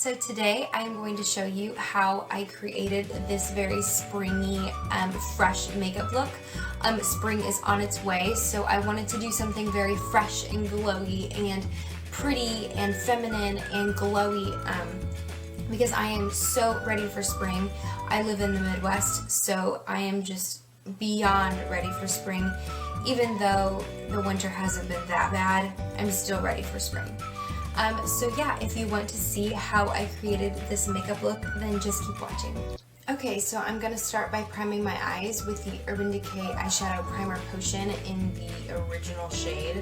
So today I am going to show you how I created this very springy, fresh makeup look. Spring is on its way, so I wanted to do something very fresh and glowy and pretty and feminine and glowy because I am so ready for spring. I live in the Midwest, so I am just beyond ready for spring. Even though the winter hasn't been that bad, I'm still ready for spring. So yeah, if you want to see how I created this makeup look, then just keep watching. Okay, so I'm going to start by priming my eyes with the Urban Decay Eyeshadow Primer Potion in the original shade.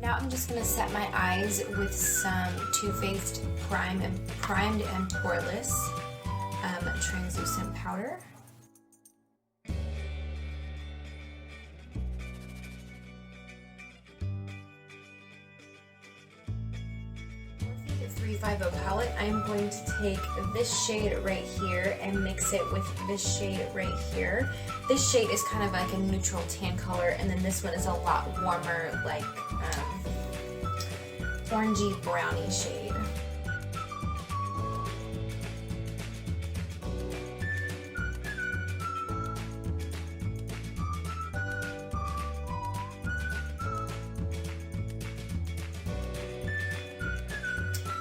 Now I'm just going to set my eyes with some Too Faced Primed and Poreless translucent powder. Morphe 350 palette, I'm going to take this shade right here and mix it with this shade right here. This shade is kind of like a neutral tan color, and then this one is a lot warmer, like orangey brownie shade.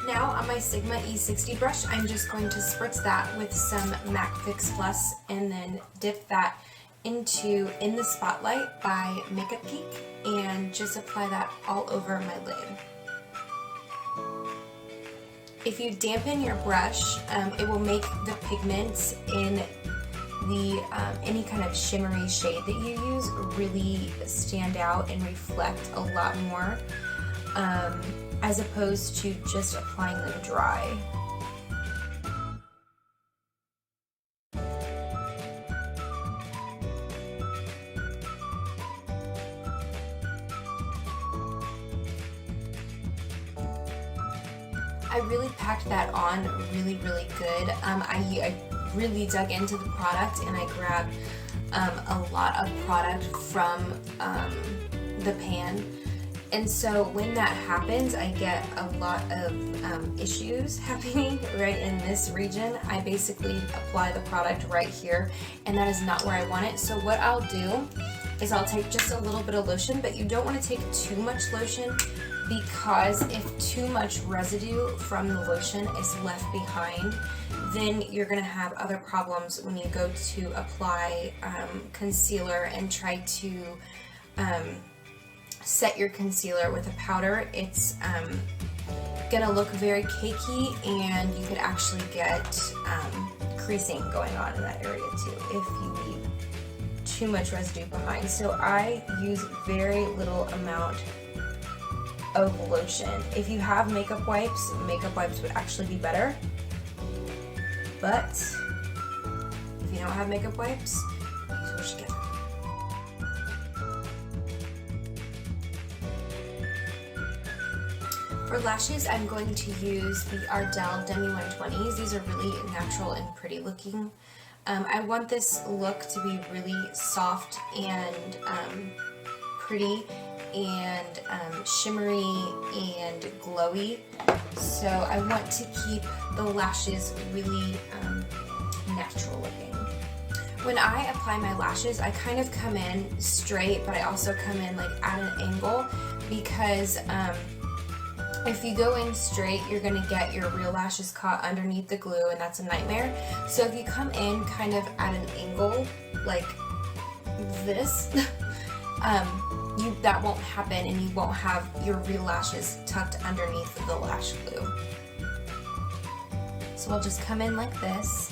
Now on my Sigma E60 brush, I'm just going to spritz that with some MAC Fix Plus and then dip that into In the Spotlight by Makeup Geek and just apply that all over my lid. If you dampen your brush, it will make the pigments in the any kind of shimmery shade that you use really stand out and reflect a lot more, as opposed to just applying them dry. I really packed that on really good. I really dug into the product and I grabbed a lot of product from the pan. And so when that happens, I get a lot of issues happening right in this region. I basically apply the product right here, and that is not where I want it. So what I'll do is I'll take just a little bit of lotion, but you don't want to take too much lotion, because if too much residue from the lotion is left behind, then you're going to have other problems when you go to apply concealer and try to set your concealer with a powder. It's gonna look very cakey, and you could actually get creasing going on in that area too if you leave too much residue behind. So I use very little amount of lotion. If you have makeup wipes would actually be better, but if you don't have makeup wipes, use what you get. For lashes, I'm going to use the Ardell Demi 120s. These are really natural and pretty looking. I want this look to be really soft and pretty and shimmery and glowy. So I want to keep the lashes really natural looking. When I apply my lashes, I kind of come in straight, but I also come in like at an angle, because if you go in straight, you're going to get your real lashes caught underneath the glue, and that's a nightmare. So if you come in kind of at an angle, like this, that won't happen, and you won't have your real lashes tucked underneath the lash glue. So I'll just come in like this.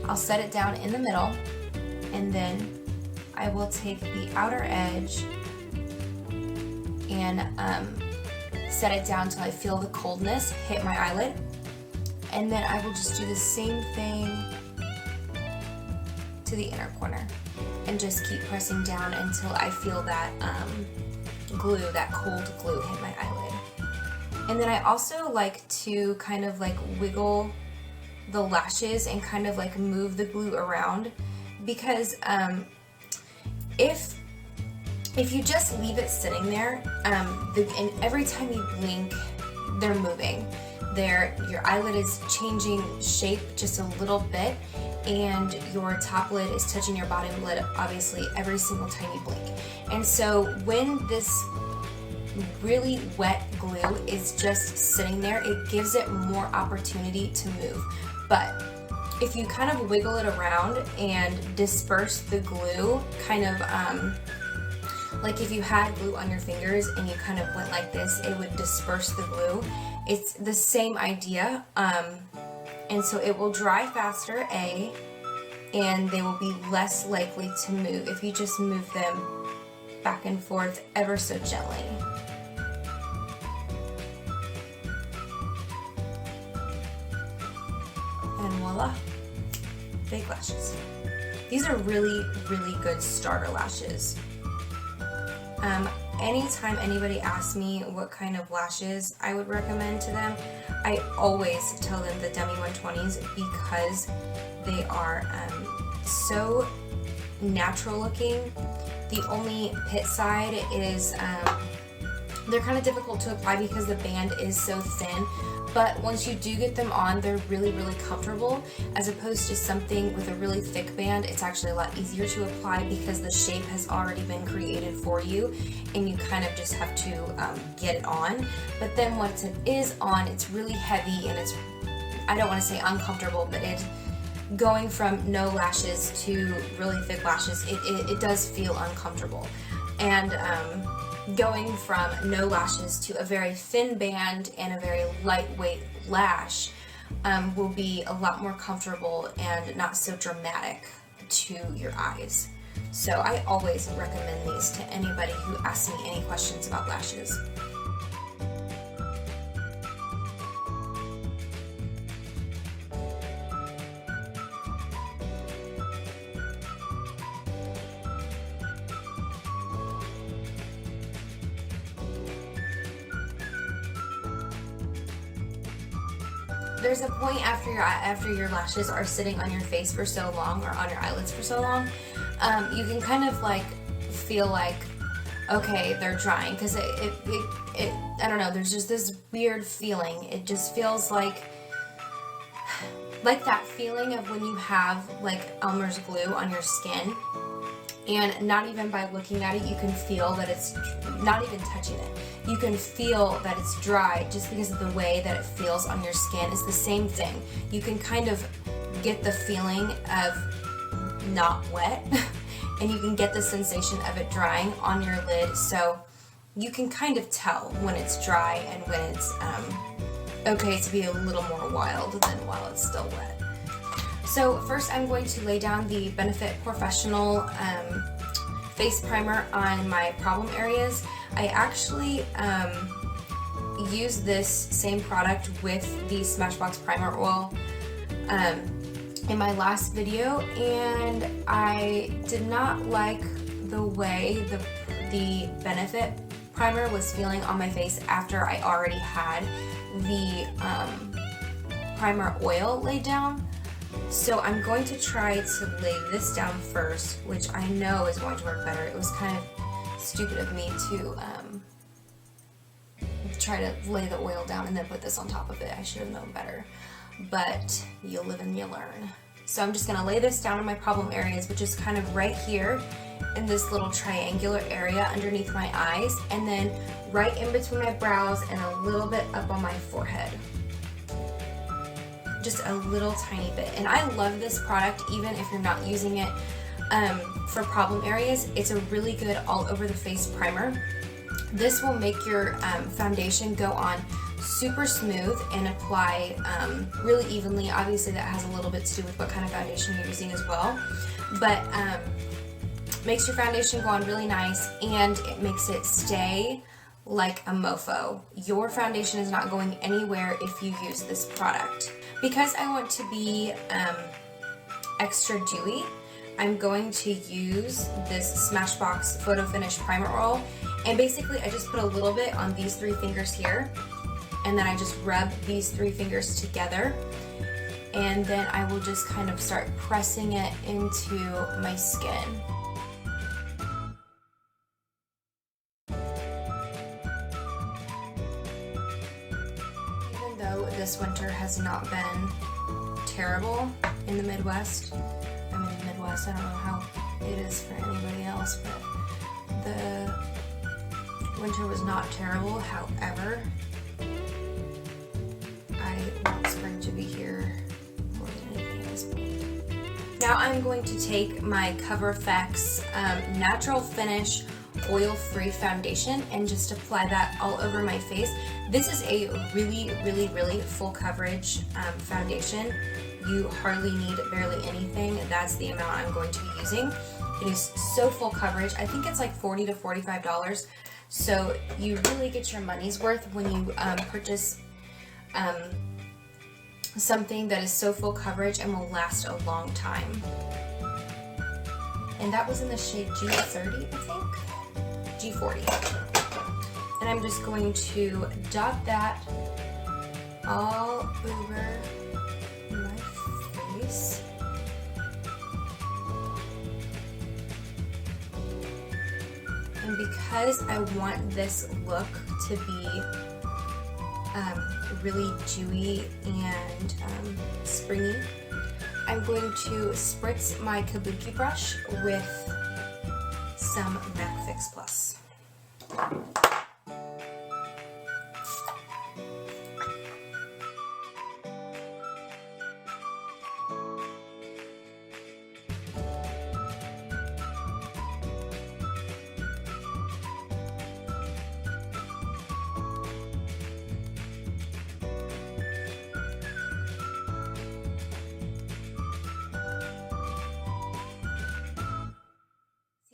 I'll set it down in the middle, and then I will take the outer edge and set it down until I feel the coldness hit my eyelid, and then I will just do the same thing to the inner corner and just keep pressing down until I feel that glue, that cold glue hit my eyelid. And then I also like to kind of like wiggle the lashes and kind of like move the glue around, because if you just leave it sitting there, and every time you blink, they're moving. Your eyelid is changing shape just a little bit, and your top lid is touching your bottom lid, obviously, every single tiny blink. And so when this really wet glue is just sitting there, it gives it more opportunity to move. But if you kind of wiggle it around and disperse the glue, kind of like if you had glue on your fingers and you kind of went like this, it would disperse the glue. It's the same idea, and so it will dry faster, and they will be less likely to move if you just move them back and forth ever so gently. And voila, fake lashes. These are really, really good starter lashes. Anytime anybody asks me what kind of lashes I would recommend to them, I always tell them the Demi 120s, because they are so natural looking. The only pit side is they're kind of difficult to apply because the band is so thin, but once you do get them on, they're really, really comfortable. As opposed to something with a really thick band, it's actually a lot easier to apply because the shape has already been created for you, and you kind of just have to get it on. But then once it is on, it's really heavy, and it's, I don't want to say uncomfortable, but it's going from no lashes to really thick lashes, it does feel uncomfortable. And going from no lashes to a very thin band and a very lightweight lash will be a lot more comfortable and not so dramatic to your eyes. So I always recommend these to anybody who asks me any questions about lashes. There's a point after your lashes are sitting on your face for so long, or on your eyelids for so long, you can kind of like feel like, okay, they're drying, because it I don't know, there's just this weird feeling. It just feels like that feeling of when you have like Elmer's glue on your skin, and not even by looking at it, you can feel that it's, not even touching it, you can feel that it's dry just because of the way that it feels on your skin. It's the same thing. You can kind of get the feeling of not wet, and you can get the sensation of it drying on your lid, so you can kind of tell when it's dry and when it's okay to be a little more wild than while it's still wet. So first I'm going to lay down the Benefit POREfessional face primer on my problem areas. I actually use this same product with the Smashbox primer oil in my last video, and I did not like the way the Benefit primer was feeling on my face after I already had the primer oil laid down. So I'm going to try to lay this down first, which I know is going to work better. It was kind of stupid of me to try to lay the oil down and then put this on top of it. I should have known better, but you live and you learn. So I'm just going to lay this down in my problem areas, which is kind of right here in this little triangular area underneath my eyes, and then right in between my brows and a little bit up on my forehead. Just a little tiny bit. And I love this product even if you're not using it for problem areas. It's a really good all over the face primer. This will make your foundation go on super smooth and apply really evenly. Obviously that has a little bit to do with what kind of foundation you're using as well, but makes your foundation go on really nice, and it makes it stay like a mofo. Your foundation is not going anywhere if you use this product. Because I want to be extra dewy, I'm going to use this Smashbox Photo Finish Primer Oil, And basically I just put a little bit on these 3 fingers here, and then I just rub these 3 fingers together, and then I will just kind of start pressing it into my skin. Even though this winter has not been terrible in the Midwest, I'm in the Midwest, I don't know how it is for anybody else, but the winter was not terrible. However, I want spring to be here more than anything else. Now I'm going to take my POREfessional Natural Finish Oil-Free Foundation and just apply that all over my face. This is a really full coverage foundation. You hardly need barely anything. That's the amount I'm going to be using. It is so full coverage. I think it's like $40 to $45. So you really get your money's worth when you purchase something that is so full coverage and will last a long time. And that was in the shade G30, I think? G40. And I'm just going to dot that all over my face. And because I want this look to be really dewy and springy, I'm going to spritz my kabuki brush with some MAC Fix Plus.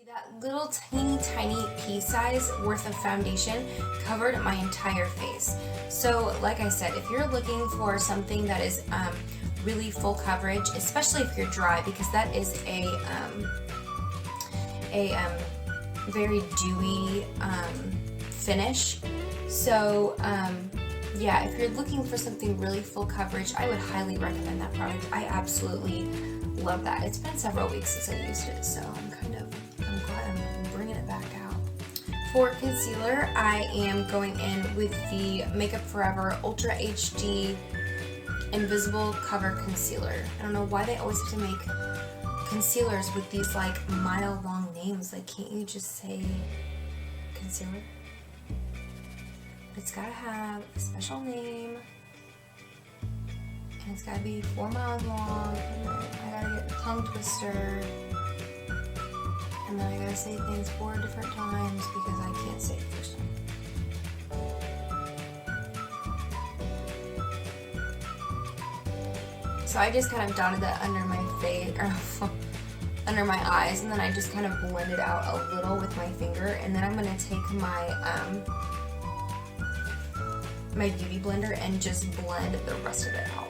That little tiny pea size worth of foundation covered my entire face. So like I said, if you're looking for something that is really full coverage, especially if you're dry, because that is a very dewy finish. So yeah, if you're looking for something really full coverage, I would highly recommend that product. I absolutely love that. It's been several weeks since I used it, so I'm glad I'm bringing it back out. For concealer, I am going in with the Makeup Forever Ultra HD Invisible Cover Concealer. I don't know why they always have to make concealers with these like mile long names. Like, can't you just say concealer? It's gotta have a special name, and it's gotta be 4 miles long, and then I gotta get a tongue twister, and then I gotta say things 4 different times because I can't say it the first time. So I just kind of dotted that under my face, or under my eyes, and then I just kind of blend it out a little with my finger, and then I'm gonna take my my beauty blender and just blend the rest of it out.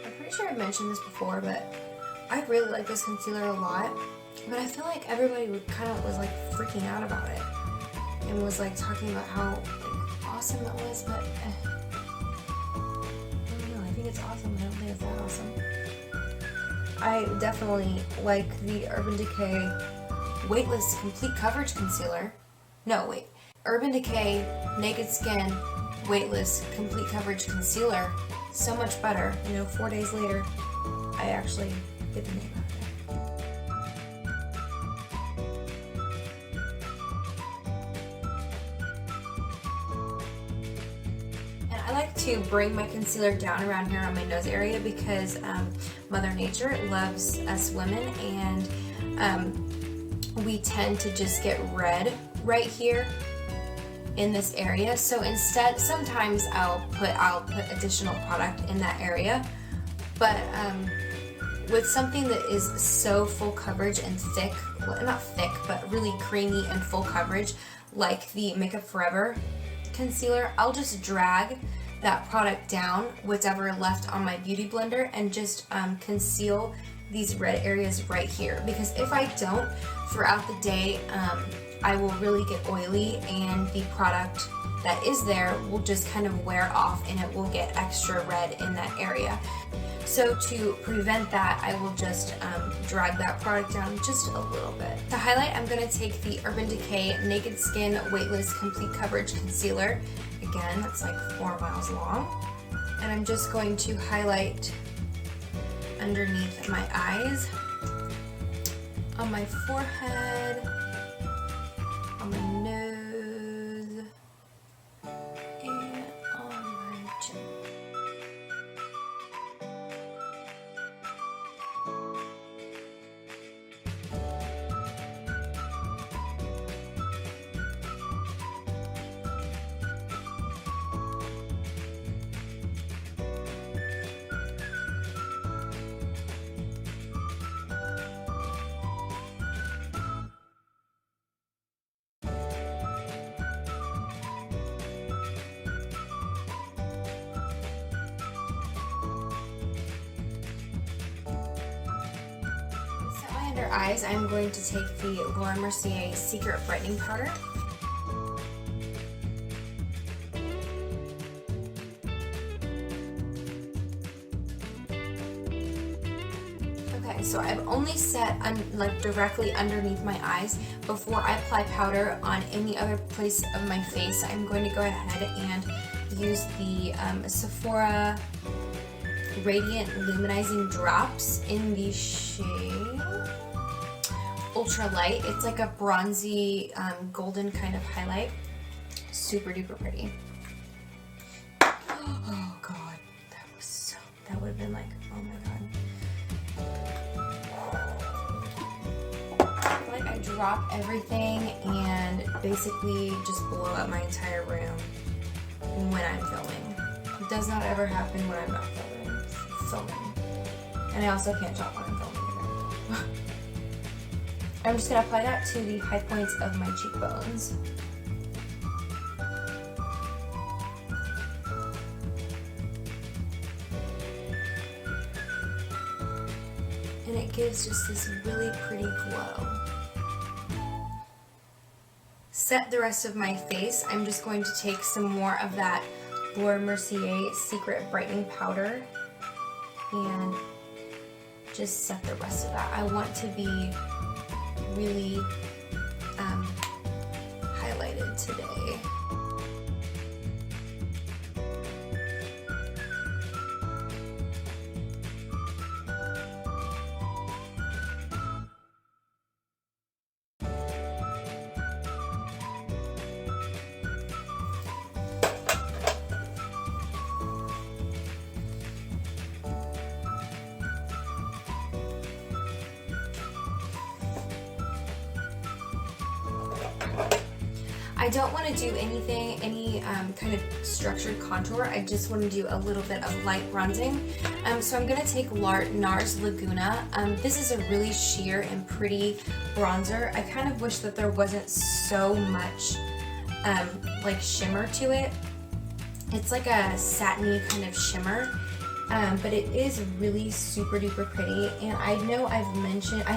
I'm pretty sure I've mentioned this before, but I really like this concealer a lot, but I feel like everybody was like freaking out about it and was like talking about how like awesome it was, but it's awesome. I don't think it's that awesome. I definitely like the Urban Decay Weightless Complete Coverage Concealer. No, wait. Urban Decay Naked Skin Weightless Complete Coverage Concealer. So much better. You know, 4 days later, I actually get the name out of it. I like to bring my concealer down around here on my nose area because Mother Nature loves us women, and we tend to just get red right here in this area. So instead, sometimes I'll put additional product in that area, but with something that is so full coverage and thick, well, not thick, but really creamy and full coverage, like the Makeup Forever concealer, I'll just drag that product down, whatever left on my beauty blender, and just conceal these red areas right here. Because if I don't, throughout the day, I will really get oily, and the product that is there will just kind of wear off and it will get extra red in that area. So to prevent that, I will just drag that product down just a little bit. To highlight, I'm going to take the Urban Decay Naked Skin Weightless Complete Coverage Concealer. Again, that's like 4 miles long. And I'm just going to highlight underneath my eyes, on my forehead, on my nose, and on my chin. Under eyes, I'm going to take the Mercier Secret Brightening Powder. Okay, so I've only set like directly underneath my eyes. Before I apply powder on any other place of my face, I'm going to go ahead and use the Sephora Radiant Luminizing Drops in the shade Ultra Light. It's like a bronzy, golden kind of highlight. Super duper pretty. Oh god, that would have been like, oh my god. Like I drop everything and basically just blow up my entire room when I'm filming. It does not ever happen when I'm not filming. And I also can't talk when I'm filming either. I'm just going to apply that to the high points of my cheekbones. And it gives just this really pretty glow. Set the rest of my face. I'm just going to take some more of that Mercier Secret Brightening Powder and just set the rest of that. I want to be really highlighted today. I don't want to do anything, any kind of structured contour. I just want to do a little bit of light bronzing. So I'm going to take NARS Laguna. This is a really sheer and pretty bronzer. I kind of wish that there wasn't so much like shimmer to it. It's like a satiny kind of shimmer, but it is really super duper pretty. And I know I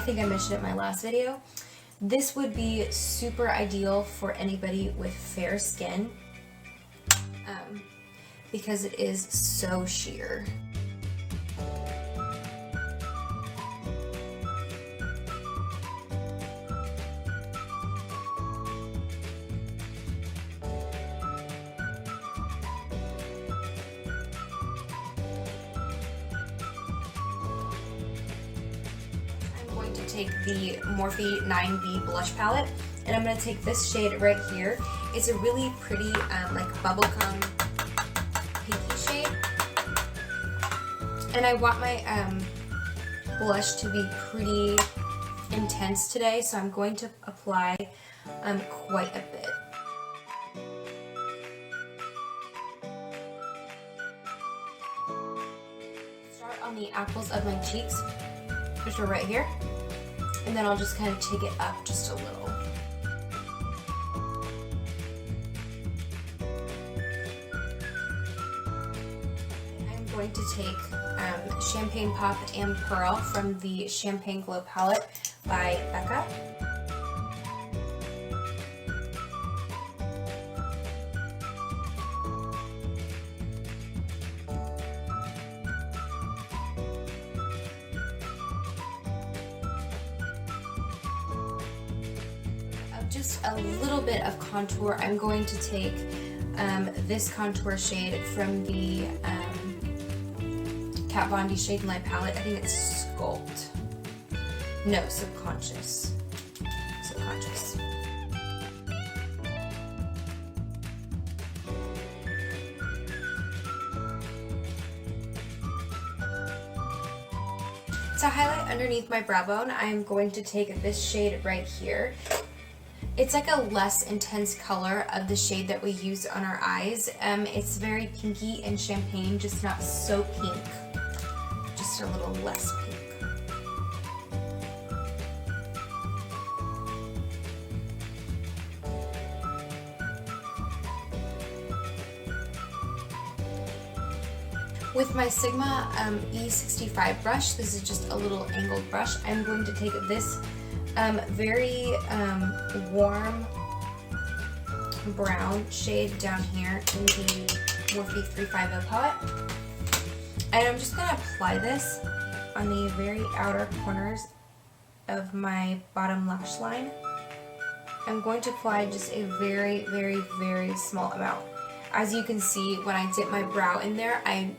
think I mentioned it in my last video. This would be super ideal for anybody with fair skin because it is so sheer. Take the Morphe 9B blush palette, and I'm going to take this shade right here. It's a really pretty like bubblegum pinky shade, and I want my blush to be pretty intense today, so I'm going to apply quite a bit. Start on the apples of my cheeks, which are right here. And then I'll just kind of take it up just a little. going to take Champagne Pop and Pearl from the Champagne Glow palette by Becca. Just a little bit of contour. I'm going to take this contour shade from the Kat Von D Shade and Light palette. I think it's Sculpt. No, Subconscious. Subconscious. To highlight underneath my brow bone, I'm going to take this shade right here. It's like a less intense color of the shade that we use on our eyes. It's very pinky and champagne, just not so pink. Just a little less pink. With my Sigma E65 brush, this is just a little angled brush, I'm going to take this very warm brown shade down here in the Morphe 350 palette. And I'm just going to apply this on the very outer corners of my bottom lash line. I'm going to apply just a very, very, very small amount. As you can see, when I dip my brow in there, I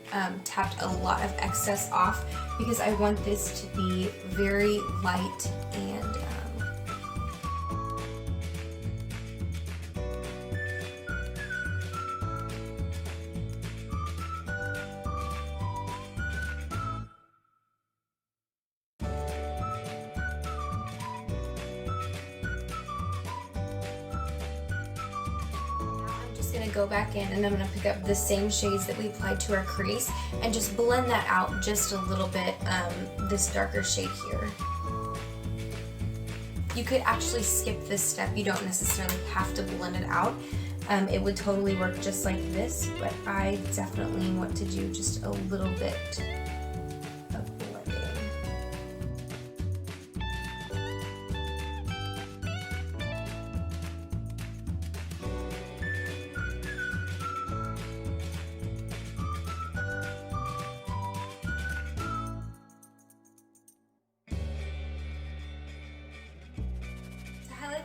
tapped a lot of excess off because I want this to be very light and going to go back in and I'm going to pick up the same shades that we applied to our crease and just blend that out just a little bit, this darker shade here. You could actually skip this step, you don't necessarily have to blend it out. It would totally work just like this, but I definitely want to do just a little bit of blending.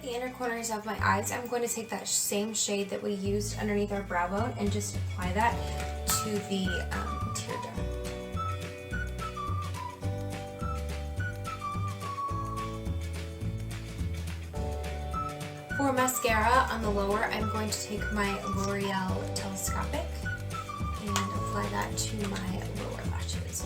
The inner corners of my eyes, I'm going to take that same shade that we used underneath our brow bone and just apply that to the tear duct. For mascara on the lower, I'm going to take my L'Oreal Telescopic and apply that to my lower lashes.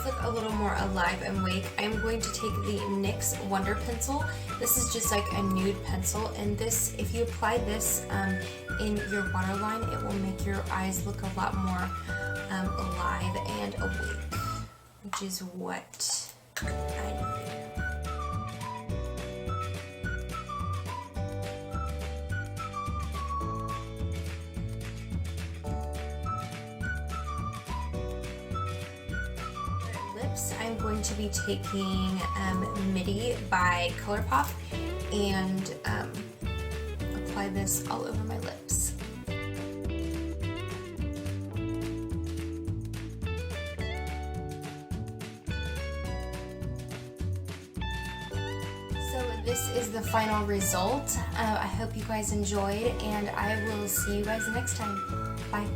Look a little more alive and awake. I'm going to take the NYX Wonder Pencil. This is just like a nude pencil, and this, if you apply this in your waterline, it will make your eyes look a lot more alive and awake, which is what I need. I'm going to be taking Midi by ColourPop and apply this all over my lips. So this is the final result. I hope you guys enjoyed, and I will see you guys next time. Bye.